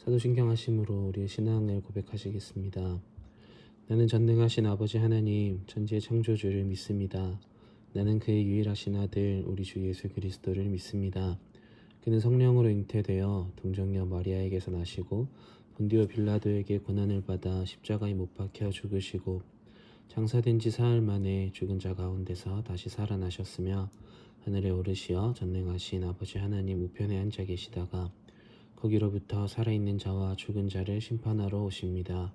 사도신경하심으로 우리의 신앙을 고백하시겠습니다. 나는 전능하신 아버지 하나님 천지의 창조주를 믿습니다. 나는 그의 유일하신 아들 우리 주 예수 그리스도를 믿습니다. 그는 성령으로 잉태되어 동정녀 마리아에게서 나시고 본디오 빌라도에게 고난을 받아 십자가에 못 박혀 죽으시고 장사된 지 사흘 만에 죽은 자 가운데서 다시 살아나셨으며 하늘에 오르시어 전능하신 아버지 하나님 우편에 앉아 계시다가 거기로부터 살아있는 자와 죽은 자를 심판하러 오십니다.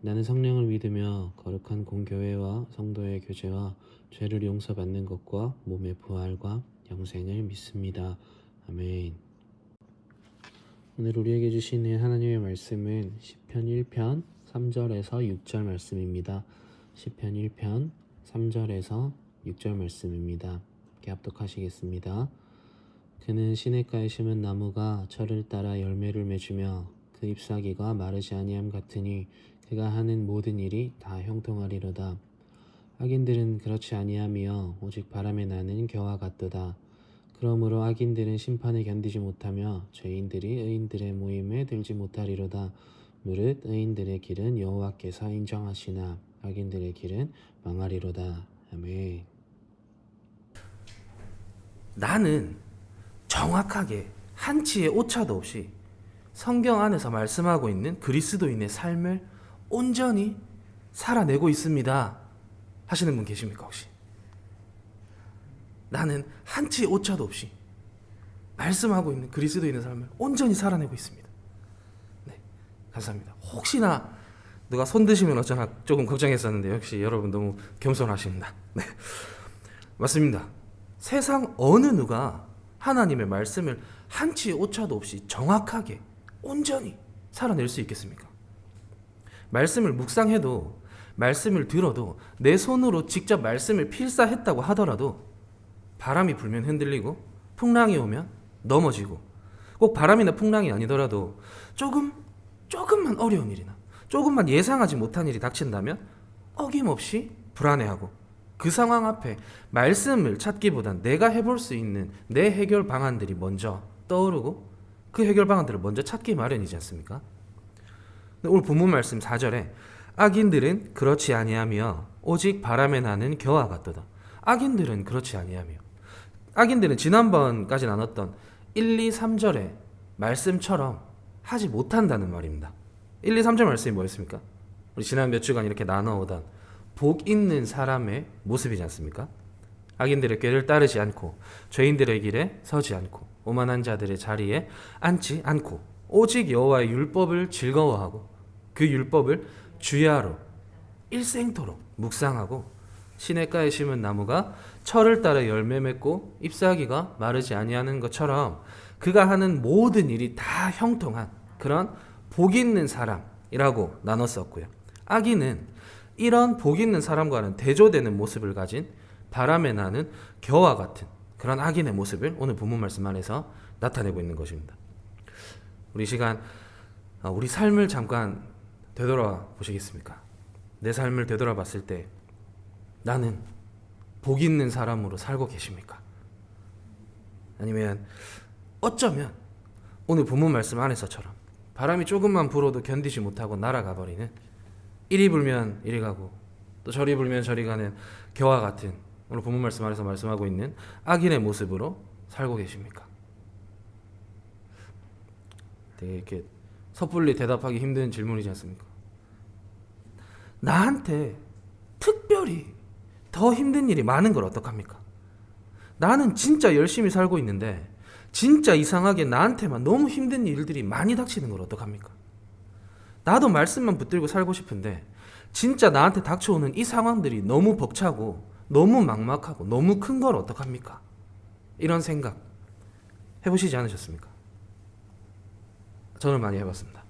나는 성령을 믿으며 거룩한 공교회와 성도의 교제와 죄를 용서받는 것과 몸의 부활과 영생을 믿습니다. 아멘. 오늘 우리에게 주시는 하나님의 말씀은 시편 1편 3절에서 6절 말씀입니다. 시편 1편 3절에서 6절 말씀입니다. 함께 합독하시겠습니다. 그는 시냇가에 심은 나무가 철을 따라 열매를 맺으며 그 잎사귀가 마르지 아니함 같으니 그가 하는 모든 일이 다 형통하리로다. 악인들은 그렇지 아니하며 오직 바람에 나는 겨와 같도다. 그러므로 악인들은 심판을 견디지 못하며 죄인들이 의인들의 모임에 들지 못하리로다. 무릇 의인들의 길은 여호와께서 인정하시나 악인들의 길은 망하리로다. 아멘. 나는 정확하게 한치의 오차도 없이 성경 안에서 말씀하고 있는 그리스도인의 삶을 온전히 살아내고 있습니다 하시는 분 계십니까 혹시? 나는 한치의 오차도 없이 말씀하고 있는 그리스도인의 삶을 온전히 살아내고 있습니다. 네, 감사합니다. 혹시나 누가 손 드시면 어쩌나 조금 걱정했었는데 역시 여러분 너무 겸손하십니다. 네, 맞습니다. 세상 어느 누가 하나님의 말씀을 한치의 오차도 없이 정확하게 온전히 살아낼 수 있겠습니까? 말씀을 묵상해도 말씀을 들어도 내 손으로 직접 말씀을 필사했다고 하더라도 바람이 불면 흔들리고 풍랑이 오면 넘어지고 꼭 바람이나 풍랑이 아니더라도 조금만 어려운 일이나 조금만 예상하지 못한 일이 닥친다면 어김없이 불안해하고 그 상황 앞에 말씀을 찾기보단 내가 해볼 수 있는 내 해결 방안들이 먼저 떠오르고 그 해결 방안들을 먼저 찾기 마련이지 않습니까? 오늘 본문 말씀 4절에 악인들은 그렇지 아니하며 오직 바람에 나는 겨와 같도다. 악인들은 그렇지 아니하며, 악인들은 지난번까지 나눴던 1, 2, 3절의 말씀처럼 하지 못한다는 말입니다. 1, 2, 3절 말씀이 뭐였습니까? 우리 지난 몇 주간 이렇게 나눠오던 복 있는 사람의 모습이지 않습니까? 악인들의 꾀를 따르지 않고 죄인들의 길에 서지 않고 오만한 자들의 자리에 앉지 않고 오직 여호와의 율법을 즐거워하고 그 율법을 주야로 일생토록 묵상하고 시냇가에 심은 나무가 철을 따라 열매 맺고 잎사귀가 마르지 아니하는 것처럼 그가 하는 모든 일이 다 형통한 그런 복 있는 사람이라고 나눴었고요. 악인은 이런 복 있는 사람과는 대조되는 모습을 가진 바람에 나는 겨와 같은 그런 악인의 모습을 오늘 본문 말씀 안에서 나타내고 있는 것입니다. 우리 시간 우리 삶을 잠깐 되돌아 보시겠습니까? 내 삶을 되돌아 봤을 때 나는 복 있는 사람으로 살고 계십니까? 아니면 어쩌면 오늘 본문 말씀 안에서처럼 바람이 조금만 불어도 견디지 못하고 날아가 버리는 이리 불면 이리 가고 또 저리 불면 저리 가는 겨와 같은 오늘 본문 말씀 안에서 말씀하고 있는 악인의 모습으로 살고 계십니까? 되게 이렇게 섣불리 대답하기 힘든 질문이지 않습니까? 나한테 특별히 더 힘든 일이 많은 걸 어떡합니까? 나는 진짜 열심히 살고 있는데 진짜 이상하게 나한테만 너무 힘든 일들이 많이 닥치는 걸 어떡합니까? 나도 말씀만 붙들고 살고 싶은데 진짜 나한테 닥쳐오는 이 상황들이 너무 벅차고 너무 막막하고 너무 큰 걸 어떡합니까? 이런 생각 해보시지 않으셨습니까? 저는 많이 해봤습니다.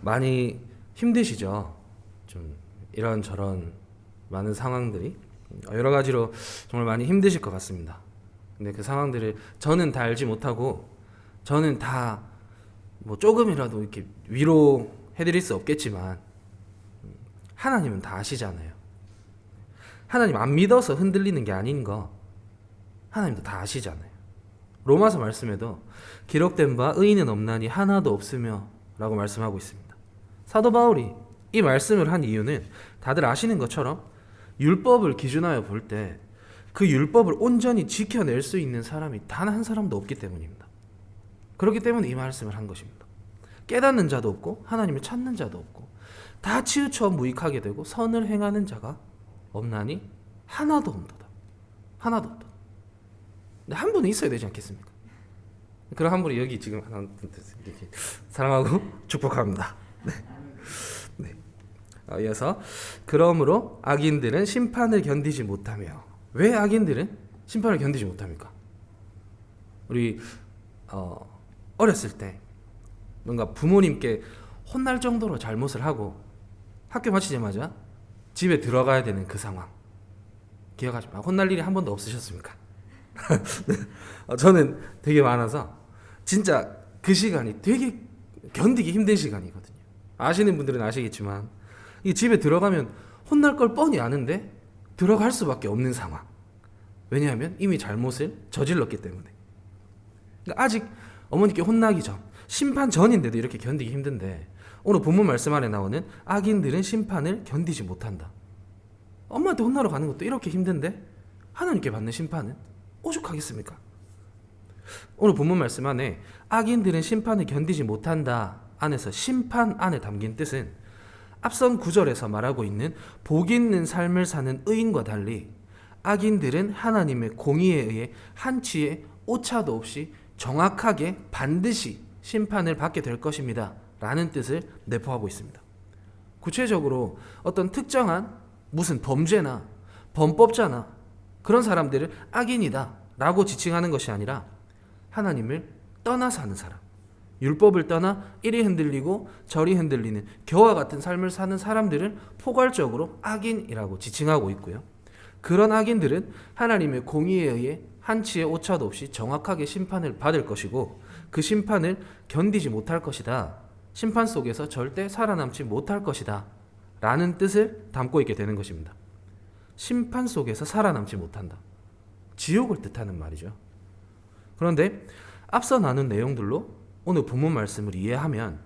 많이 힘드시죠? 좀 이런저런 많은 상황들이 여러 가지로 정말 많이 힘드실 것 같습니다. 근데 그 상황들을 저는 다 알지 못하고 저는 다 뭐 조금이라도 이렇게 위로해드릴 수 없겠지만 하나님은 다 아시잖아요. 하나님 안 믿어서 흔들리는 게 아닌 거 하나님도 다 아시잖아요. 로마서 말씀에도 기록된 바 의인은 없나니 하나도 없으며 라고 말씀하고 있습니다. 사도 바울이 이 말씀을 한 이유는 다들 아시는 것처럼 율법을 기준하여 볼 때 그 율법을 온전히 지켜낼 수 있는 사람이 단 한 사람도 없기 때문입니다. 그렇기 때문에 이 말씀을 한 것입니다. 깨닫는 자도 없고 하나님을 찾는 자도 없고 다 치우쳐 무익하게 되고 선을 행하는 자가 없나니 하나도 없도다. 하나도 없다. 근데 한 분은 있어야 되지 않겠습니까? 그런 한 분이 여기 지금 하나 이렇게 사랑하고 축복합니다. 네. 이어서 그러므로 악인들은 심판을 견디지 못하며. 왜 악인들은 심판을 견디지 못합니까? 우리 어렸을 때 뭔가 부모님께 혼날 정도로 잘못을 하고 학교 마치자마자 집에 들어가야 되는 그 상황 기억하지 마. 혼날 일이 한 번도 없으셨습니까? 저는 되게 많아서 진짜 그 시간이 되게 견디기 힘든 시간이거든요. 아시는 분들은 아시겠지만 이 집에 들어가면 혼날 걸 뻔히 아는데 들어갈 수밖에 없는 상황. 왜냐하면 이미 잘못을 저질렀기 때문에. 그러니까 아직 어머니께 혼나기 전, 심판 전인데도 이렇게 견디기 힘든데 오늘 본문 말씀 안에 나오는 악인들은 심판을 견디지 못한다. 엄마한테 혼나러 가는 것도 이렇게 힘든데 하나님께 받는 심판은 오죽하겠습니까? 오늘 본문 말씀 안에 악인들은 심판을 견디지 못한다 안에서 심판 안에 담긴 뜻은 앞선 구절에서 말하고 있는 복 있는 삶을 사는 의인과 달리 악인들은 하나님의 공의에 의해 한치의 오차도 없이 정확하게 반드시 심판을 받게 될 것입니다 라는 뜻을 내포하고 있습니다. 구체적으로 어떤 특정한 무슨 범죄나 범법자나 그런 사람들을 악인이다 라고 지칭하는 것이 아니라 하나님을 떠나 사는 사람, 율법을 떠나 이리 흔들리고 저리 흔들리는 겨와 같은 삶을 사는 사람들을 포괄적으로 악인이라고 지칭하고 있고요. 그런 악인들은 하나님의 공의에 의해 한치의 오차도 없이 정확하게 심판을 받을 것이고 그 심판을 견디지 못할 것이다. 심판 속에서 절대 살아남지 못할 것이다. 라는 뜻을 담고 있게 되는 것입니다. 심판 속에서 살아남지 못한다. 지옥을 뜻하는 말이죠. 그런데 앞서 나눈 내용들로 오늘 본문 말씀을 이해하면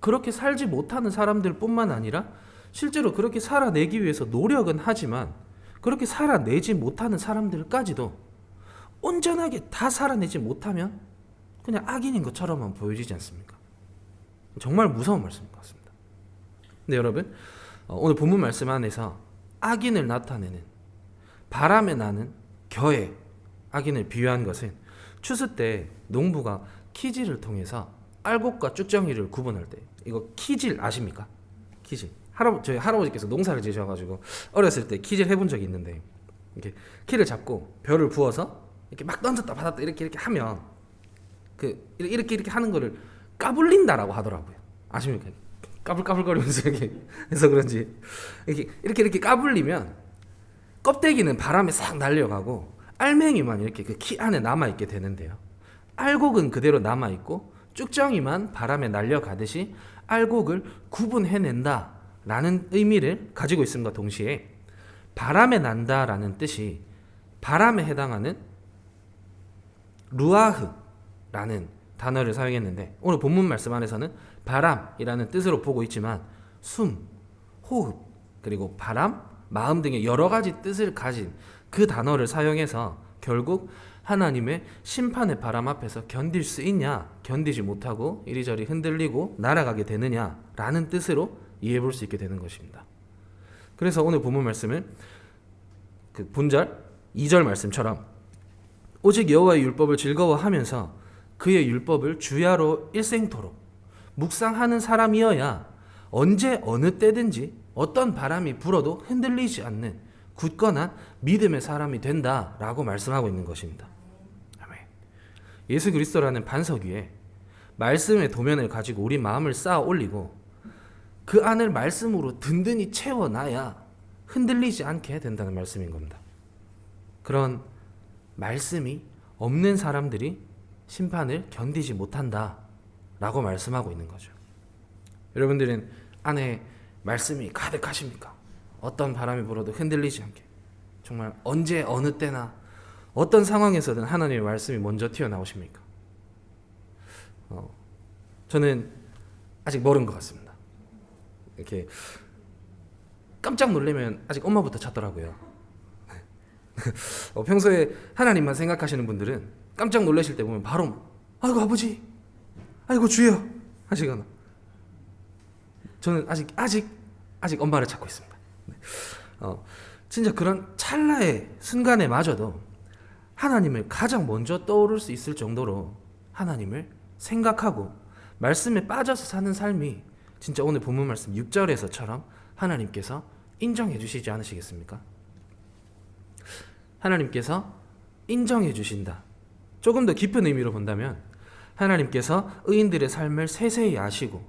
그렇게 살지 못하는 사람들 뿐만 아니라 실제로 그렇게 살아내기 위해서 노력은 하지만 그렇게 살아내지 못하는 사람들까지도 온전하게 다 살아내지 못하면 그냥 악인인 것처럼만 보여지지 않습니까? 정말 무서운 말씀인 것 같습니다. 근데 여러분, 오늘 본문 말씀 안에서 악인을 나타내는 바람에 나는 겨에 악인을 비유한 것은 추수 때 농부가 키질을 통해서 알곡과 쭉정이를 구분할 때, 이거 키질 아십니까? 키질. 저희 할아버지께서 농사를 지셔가지고 어렸을 때 키질 해본 적이 있는데 이렇게 키를 잡고 벼를 부어서 이렇게 막 던졌다 받았다 이렇게 하면 이렇게 하는 거를 까불린다라고 하더라고요. 아십니까? 까불까불거리면서 이렇게 해서 그런지 이렇게 까불리면 껍데기는 바람에 싹 날려가고 알맹이만 이렇게 그 키 안에 남아있게 되는데요. 알곡은 그대로 남아있고 쭉정이만 바람에 날려가듯이 알곡을 구분해낸다 라는 의미를 가지고 있음과 동시에 바람에 난다 라는 뜻이 바람에 해당하는 루아흐 라는 단어를 사용했는데 오늘 본문 말씀 안에서는 바람이라는 뜻으로 보고 있지만 숨, 호흡, 그리고 바람, 마음 등의 여러 가지 뜻을 가진 그 단어를 사용해서 결국 하나님의 심판의 바람 앞에서 견딜 수 있냐, 견디지 못하고 이리저리 흔들리고 날아가게 되느냐 라는 뜻으로 이해해 볼 수 있게 되는 것입니다. 그래서 오늘 본문 말씀은 그 본절 2절 말씀처럼 오직 여호와의 율법을 즐거워하면서 그의 율법을 주야로 일생토록 묵상하는 사람이어야 언제 어느 때든지 어떤 바람이 불어도 흔들리지 않는 굳건한 믿음의 사람이 된다라고 말씀하고 있는 것입니다. 아멘. 예수 그리스도라는 반석 위에 말씀의 도면을 가지고 우리 마음을 쌓아 올리고 그 안을 말씀으로 든든히 채워놔야 흔들리지 않게 된다는 말씀인 겁니다. 그런 말씀이 없는 사람들이 심판을 견디지 못한다라고 말씀하고 있는 거죠. 여러분들은 안에 말씀이 가득하십니까? 어떤 바람이 불어도 흔들리지 않게 정말 언제 어느 때나 어떤 상황에서든 하나님의 말씀이 먼저 튀어나오십니까? 저는 아직 멀은 것 같습니다. 이렇게 깜짝 놀라면 아직 엄마부터 찾더라고요. 평소에 하나님만 생각하시는 분들은 깜짝 놀라실 때 보면 바로 아이고 아버지, 아이고 주여 하시거나, 저는 아직 엄마를 찾고 있습니다. 진짜 그런 찰나의 순간에마저도 하나님을 가장 먼저 떠오를 수 있을 정도로 하나님을 생각하고 말씀에 빠져서 사는 삶이 진짜 오늘 본문 말씀 6절에서처럼 하나님께서 인정해 주시지 않으시겠습니까? 하나님께서 인정해 주신다. 조금 더 깊은 의미로 본다면 하나님께서 의인들의 삶을 세세히 아시고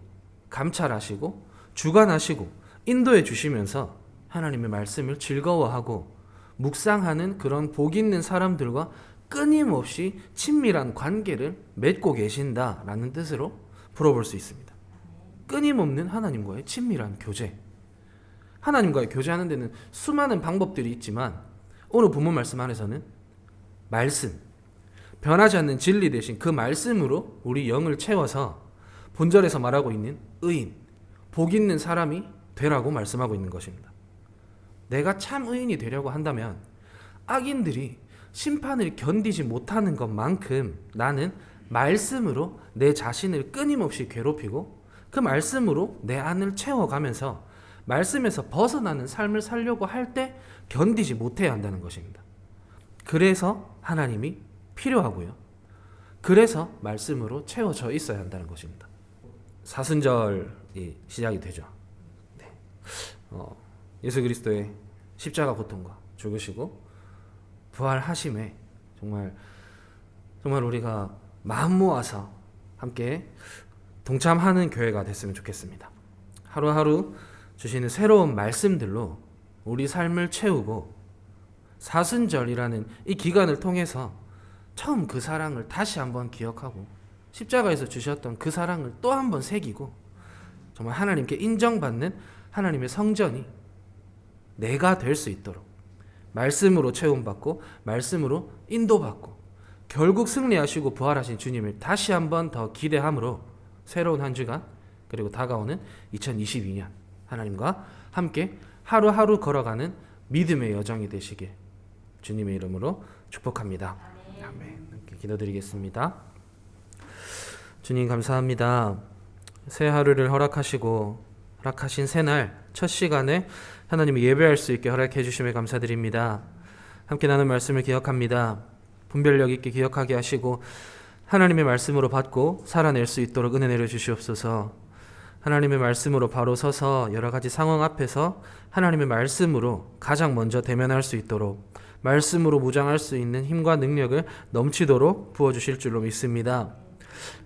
감찰하시고 주관하시고 인도해 주시면서 하나님의 말씀을 즐거워하고 묵상하는 그런 복 있는 사람들과 끊임없이 친밀한 관계를 맺고 계신다라는 뜻으로 풀어볼 수 있습니다. 끊임없는 하나님과의 친밀한 교제. 하나님과의 교제하는 데는 수많은 방법들이 있지만 오늘 본문 말씀 안에서는 말씀, 변하지 않는 진리 대신 그 말씀으로 우리 영을 채워서 본절에서 말하고 있는 의인, 복 있는 사람이 되라고 말씀하고 있는 것입니다. 내가 참 의인이 되려고 한다면 악인들이 심판을 견디지 못하는 것만큼 나는 말씀으로 내 자신을 끊임없이 괴롭히고 그 말씀으로 내 안을 채워가면서 말씀에서 벗어나는 삶을 살려고 할 때 견디지 못해야 한다는 것입니다. 그래서 하나님이 필요하고요. 그래서 말씀으로 채워져 있어야 한다는 것입니다. 사순절이 시작이 되죠. 네. 예수 그리스도의 십자가 고통과 죽으시고 부활하심에 정말 우리가 마음 모아서 함께 동참하는 교회가 됐으면 좋겠습니다. 하루하루 주시는 새로운 말씀들로 우리 삶을 채우고 사순절이라는 이 기간을 통해서 처음 그 사랑을 다시 한번 기억하고 십자가에서 주셨던 그 사랑을 또 한번 새기고 정말 하나님께 인정받는 하나님의 성전이 내가 될 수 있도록 말씀으로 채움받고 말씀으로 인도받고 결국 승리하시고 부활하신 주님을 다시 한번 더 기대함으로 새로운 한 주간 그리고 다가오는 2022년 하나님과 함께 하루하루 걸어가는 믿음의 여정이 되시길 주님의 이름으로 축복합니다. 아멘. 함께 기도드리겠습니다. 주님 감사합니다. 새 하루를 허락하신 새날 첫 시간에 하나님이 예배할 수 있게 허락해 주심에 감사드립니다. 함께 나눈 말씀을 기억합니다. 분별력 있게 기억하게 하시고 하나님의 말씀으로 받고 살아낼 수 있도록 은혜 내려 주시옵소서. 하나님의 말씀으로 바로 서서 여러 가지 상황 앞에서 하나님의 말씀으로 가장 먼저 대면할 수 있도록 말씀으로 무장할 수 있는 힘과 능력을 넘치도록 부어주실 줄로 믿습니다.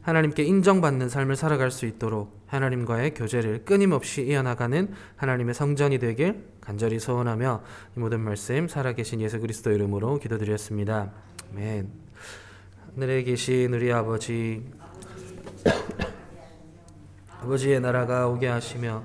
하나님께 인정받는 삶을 살아갈 수 있도록 하나님과의 교제를 끊임없이 이어나가는 하나님의 성전이 되길 간절히 소원하며 이 모든 말씀 살아계신 예수 그리스도 이름으로 기도드렸습니다. 아멘. 하늘에 계신 우리 아버지, 아버지의 나라가 오게 하시며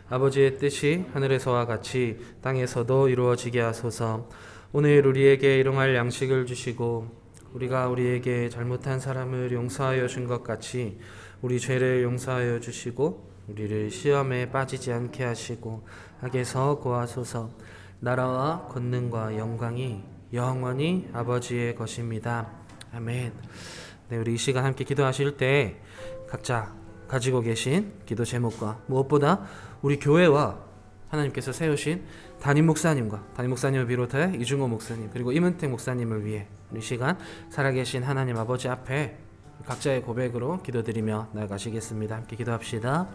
아버지의 뜻이 하늘에서와 같이 땅에서도 이루어지게 하소서. 오늘 우리에게 일용할 양식을 주시고 우리가 우리에게 잘못한 사람을 용서하여 준 것 같이 우리 죄를 용서하여 주시고 우리를 시험에 빠지지 않게 하시고 악에서 구하소서. 나라와 권능과 영광이 영원히 아버지의 것입니다. 아멘. 네, 우리 이 시간 함께 기도하실 때 각자 가지고 계신 기도 제목과 무엇보다 우리 교회와 하나님께서 세우신 담임 목사님을 비롯해 이중호 목사님 그리고 임은택 목사님을 위해 우리 시간 살아계신 하나님 아버지 앞에 각자의 고백으로 기도드리며 나아가시겠습니다. 함께 기도합시다.